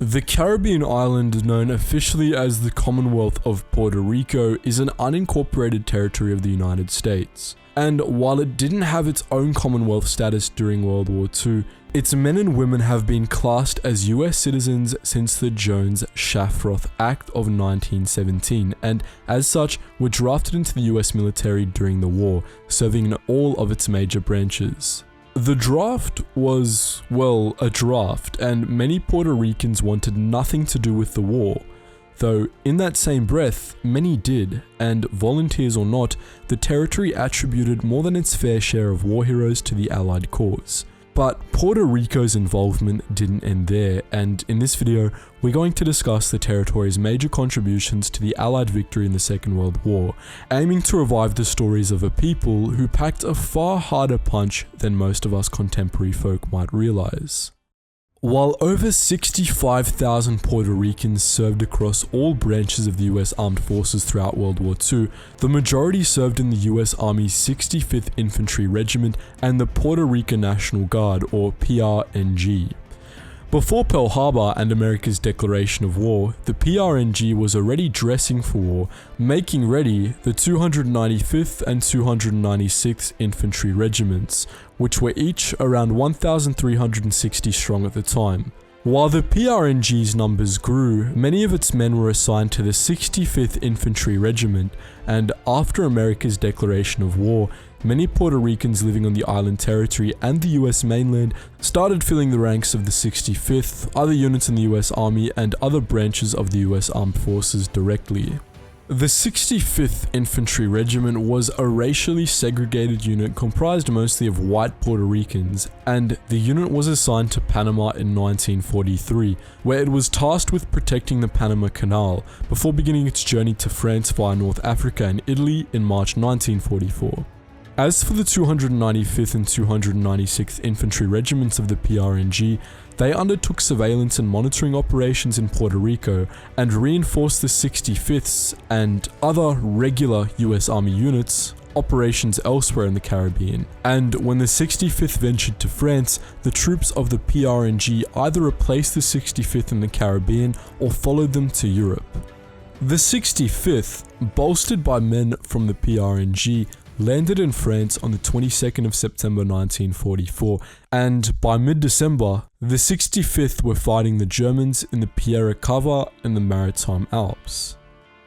The Caribbean island, known officially as the Commonwealth of Puerto Rico, is an unincorporated territory of the United States. And while it didn't have its own Commonwealth status during World War II, its men and women have been classed as US citizens since the Jones-Shafroth Act of 1917, and as such were drafted into the US military during the war, serving in all of its major branches. The draft was, well, a draft, and many Puerto Ricans wanted nothing to do with the war. Though, in that same breath, many did, and volunteers or not, the territory attributed more than its fair share of war heroes to the Allied cause. But Puerto Rico's involvement didn't end there, and in this video, we're going to discuss the territory's major contributions to the Allied victory in the Second World War, aiming to revive the stories of a people who packed a far harder punch than most of us contemporary folk might realize. While over 65,000 Puerto Ricans served across all branches of the US Armed Forces throughout World War II, the majority served in the US Army's 65th Infantry Regiment and the Puerto Rico National Guard, or PRNG. Before Pearl Harbor and America's declaration of war, the PRNG was already dressing for war, making ready the 295th and 296th Infantry Regiments, which were each around 1,360 strong at the time. While the PRNG's numbers grew, many of its men were assigned to the 65th Infantry Regiment, and after America's declaration of war, many Puerto Ricans living on the island territory and the US mainland started filling the ranks of the 65th, other units in the US Army, and other branches of the US Armed Forces directly. The 65th Infantry Regiment was a racially segregated unit comprised mostly of white Puerto Ricans, and the unit was assigned to Panama in 1943, where it was tasked with protecting the Panama Canal before beginning its journey to France via North Africa and Italy in March 1944. As for the 295th and 296th Infantry Regiments of the PRNG, they undertook surveillance and monitoring operations in Puerto Rico and reinforced the 65th's and other regular US Army units operations elsewhere in the Caribbean. And when the 65th ventured to France, the troops of the PRNG either replaced the 65th in the Caribbean or followed them to Europe. The 65th, bolstered by men from the PRNG, landed in France on the 22nd of September 1944, and by mid-December, the 65th were fighting the Germans in the Pierre Cava and the Maritime Alps.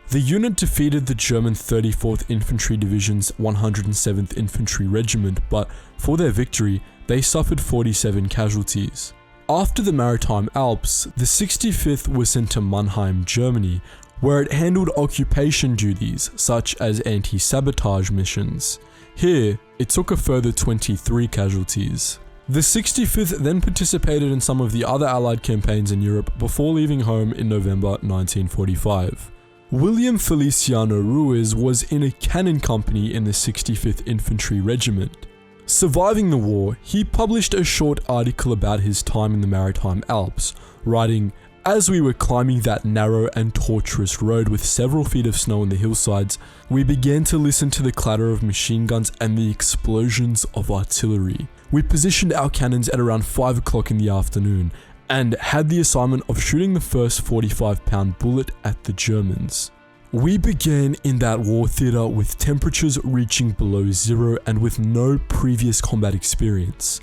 The unit defeated the German 34th Infantry Division's 107th Infantry Regiment, but for their victory, they suffered 47 casualties. After the Maritime Alps, the 65th was sent to Mannheim, Germany, where it handled occupation duties such as anti-sabotage missions. Here, it took a further 23 casualties. The 65th then participated in some of the other Allied campaigns in Europe before leaving home in November 1945. William Feliciano Ruiz was in a cannon company in the 65th Infantry Regiment. Surviving the war, he published a short article about his time in the Maritime Alps, writing, "As we were climbing that narrow and tortuous road with several feet of snow on the hillsides, we began to listen to the clatter of machine guns and the explosions of artillery. We positioned our cannons at around 5 o'clock in the afternoon, and had the assignment of shooting the first 45-pound bullet at the Germans. We began in that war theatre with temperatures reaching below zero and with no previous combat experience.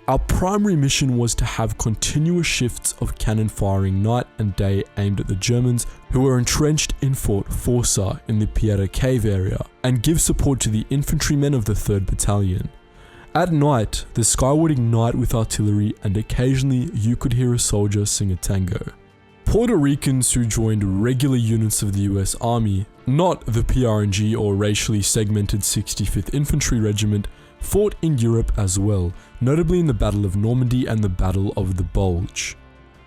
Our primary mission was to have continuous shifts of cannon firing night and day aimed at the Germans who were entrenched in Fort Forza in the Piedra Cave area, and give support to the infantrymen of the 3rd Battalion. At night, the sky would ignite with artillery and occasionally you could hear a soldier sing a tango." Puerto Ricans who joined regular units of the US Army, not the PRNG or racially segmented 65th Infantry Regiment, fought in Europe as well, notably in the Battle of Normandy and the Battle of the Bulge.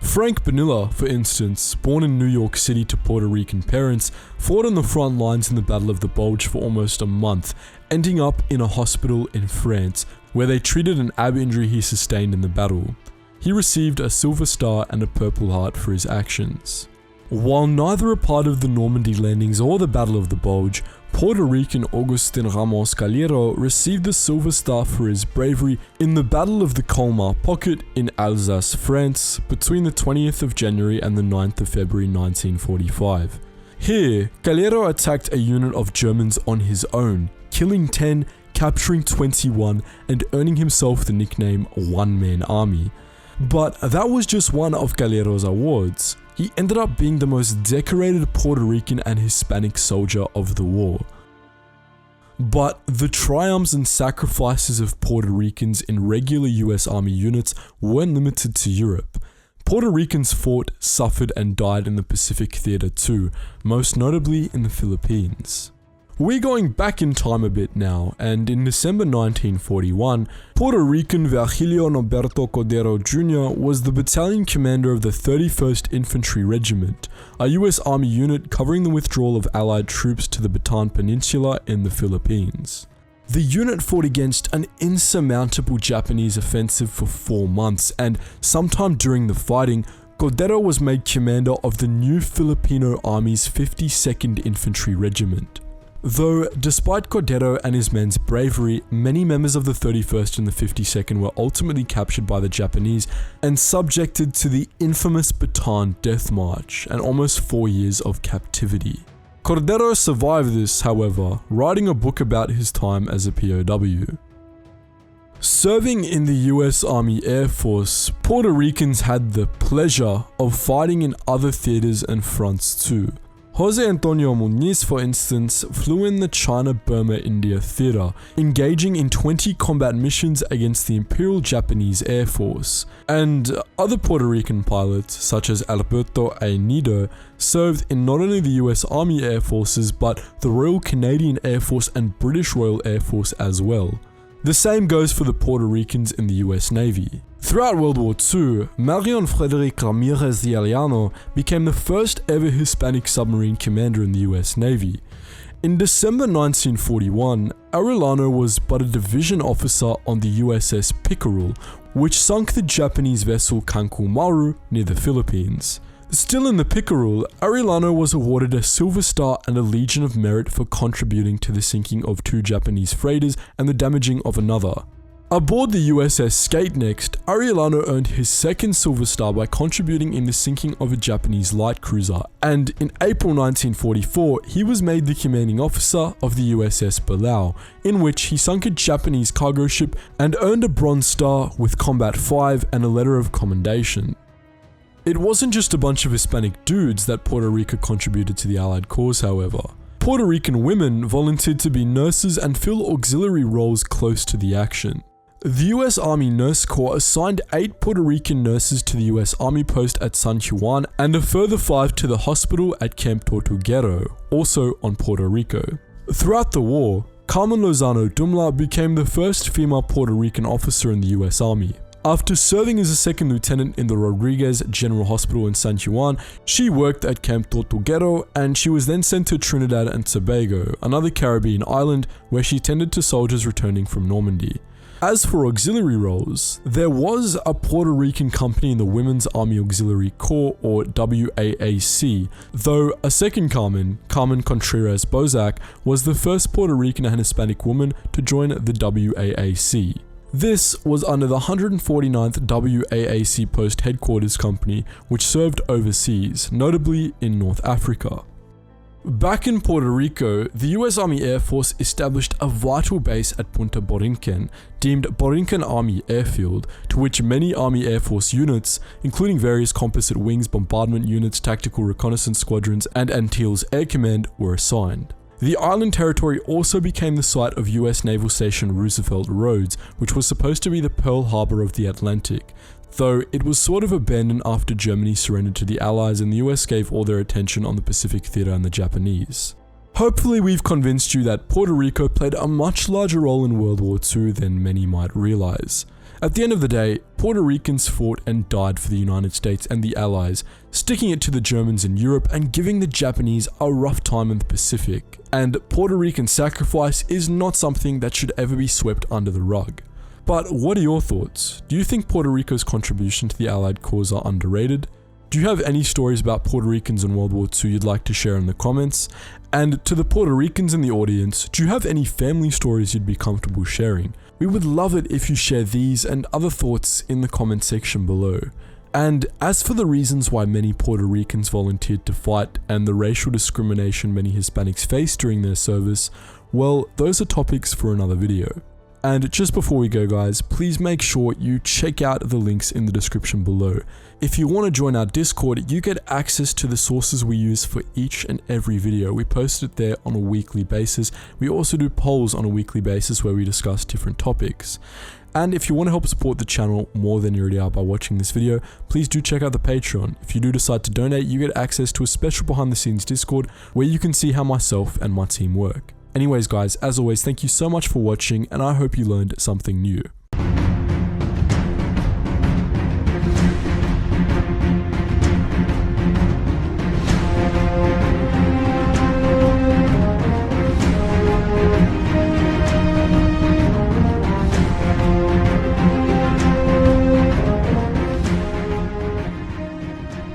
Frank Bonilla, for instance, born in New York City to Puerto Rican parents, fought on the front lines in the Battle of the Bulge for almost a month, ending up in a hospital in France, where they treated an ab injury he sustained in the battle. He received a Silver Star and a Purple Heart for his actions. While neither a part of the Normandy landings or the Battle of the Bulge, Puerto Rican Agustin Ramos Calero received the Silver Star for his bravery in the Battle of the Colmar Pocket in Alsace, France, between the 20th of January and the 9th of February 1945. Here, Calero attacked a unit of Germans on his own, killing 10, capturing 21, and earning himself the nickname One-Man Army. But that was just one of Calero's awards. He ended up being the most decorated Puerto Rican and Hispanic soldier of the war. But the triumphs and sacrifices of Puerto Ricans in regular US Army units weren't limited to Europe. Puerto Ricans fought, suffered, and died in the Pacific Theater too, most notably in the Philippines. We're going back in time a bit now, and in December 1941, Puerto Rican Virgilio Norberto Cordero Jr. was the battalion commander of the 31st Infantry Regiment, a US Army unit covering the withdrawal of Allied troops to the Bataan Peninsula in the Philippines. The unit fought against an insurmountable Japanese offensive for 4 months, and sometime during the fighting, Cordero was made commander of the new Filipino Army's 52nd Infantry Regiment. Though, despite Cordero and his men's bravery, many members of the 31st and the 52nd were ultimately captured by the Japanese and subjected to the infamous Bataan Death March and almost 4 years of captivity. Cordero survived this, however, writing a book about his time as a POW. Serving in the US Army Air Force, Puerto Ricans had the pleasure of fighting in other theaters and fronts too. Jose Antonio Muniz, for instance, flew in the China-Burma-India theater, engaging in 20 combat missions against the Imperial Japanese Air Force, and other Puerto Rican pilots, such as Alberto Ainido, served in not only the US Army Air Forces, but the Royal Canadian Air Force and British Royal Air Force as well. The same goes for the Puerto Ricans in the US Navy. Throughout World War II, Marion Frederic Ramirez de Arellano became the first ever Hispanic submarine commander in the US Navy. In December 1941, Arellano was but a division officer on the USS Pickerel, which sunk the Japanese vessel Kanku-Maru near the Philippines. Still in the Pickerel, Arellano was awarded a Silver Star and a Legion of Merit for contributing to the sinking of 2 Japanese freighters and the damaging of another. Aboard the USS Skate next, Arellano earned his 2nd Silver Star by contributing in the sinking of a Japanese light cruiser, and in April 1944, he was made the commanding officer of the USS Balao, in which he sunk a Japanese cargo ship and earned a Bronze Star with Combat 5 and a Letter of Commendation. It wasn't just a bunch of Hispanic dudes that Puerto Rico contributed to the Allied cause, however. Puerto Rican women volunteered to be nurses and fill auxiliary roles close to the action. The US Army Nurse Corps assigned 8 Puerto Rican nurses to the US Army post at San Juan and a further 5 to the hospital at Camp Tortuguero, also on Puerto Rico. Throughout the war, Carmen Lozano Dumla became the first female Puerto Rican officer in the US Army. After serving as a 2nd lieutenant in the Rodriguez General Hospital in San Juan, she worked at Camp Tortuguero, and she was then sent to Trinidad and Tobago, another Caribbean island, where she tended to soldiers returning from Normandy. As for auxiliary roles, there was a Puerto Rican company in the Women's Army Auxiliary Corps, or WAAC, though a second Carmen Contreras Bozak, was the first Puerto Rican and Hispanic woman to join the WAAC. This was under the 149th WAAC Post Headquarters Company, which served overseas, notably in North Africa. Back in Puerto Rico, the US Army Air Force established a vital base at Punta Borinquen, deemed Borinquen Army Airfield, to which many Army Air Force units, including various composite wings, bombardment units, tactical reconnaissance squadrons, and Antilles Air Command, were assigned. The island territory also became the site of US Naval Station Roosevelt Roads, which was supposed to be the Pearl Harbor of the Atlantic, though it was sort of abandoned after Germany surrendered to the Allies and the US gave all their attention on the Pacific Theater and the Japanese. Hopefully we've convinced you that Puerto Rico played a much larger role in World War II than many might realize. At the end of the day, Puerto Ricans fought and died for the United States and the Allies, sticking it to the Germans in Europe and giving the Japanese a rough time in the Pacific. And Puerto Rican sacrifice is not something that should ever be swept under the rug. But what are your thoughts? Do you think Puerto Rico's contribution to the Allied cause are underrated? Do you have any stories about Puerto Ricans in World War II you'd like to share in the comments? And to the Puerto Ricans in the audience, do you have any family stories you'd be comfortable sharing? We would love it if you share these and other thoughts in the comment section below. And as for the reasons why many Puerto Ricans volunteered to fight and the racial discrimination many Hispanics faced during their service, well, those are topics for another video. And just before we go guys, please make sure you check out the links in the description below. If you want to join our Discord, you get access to the sources we use for each and every video. We post it there on a weekly basis. We also do polls on a weekly basis where we discuss different topics. And if you want to help support the channel more than you already are by watching this video, please do check out the Patreon. If you do decide to donate, you get access to a special behind the scenes Discord where you can see how myself and my team work. Anyways guys, as always, thank you so much for watching and I hope you learned something new.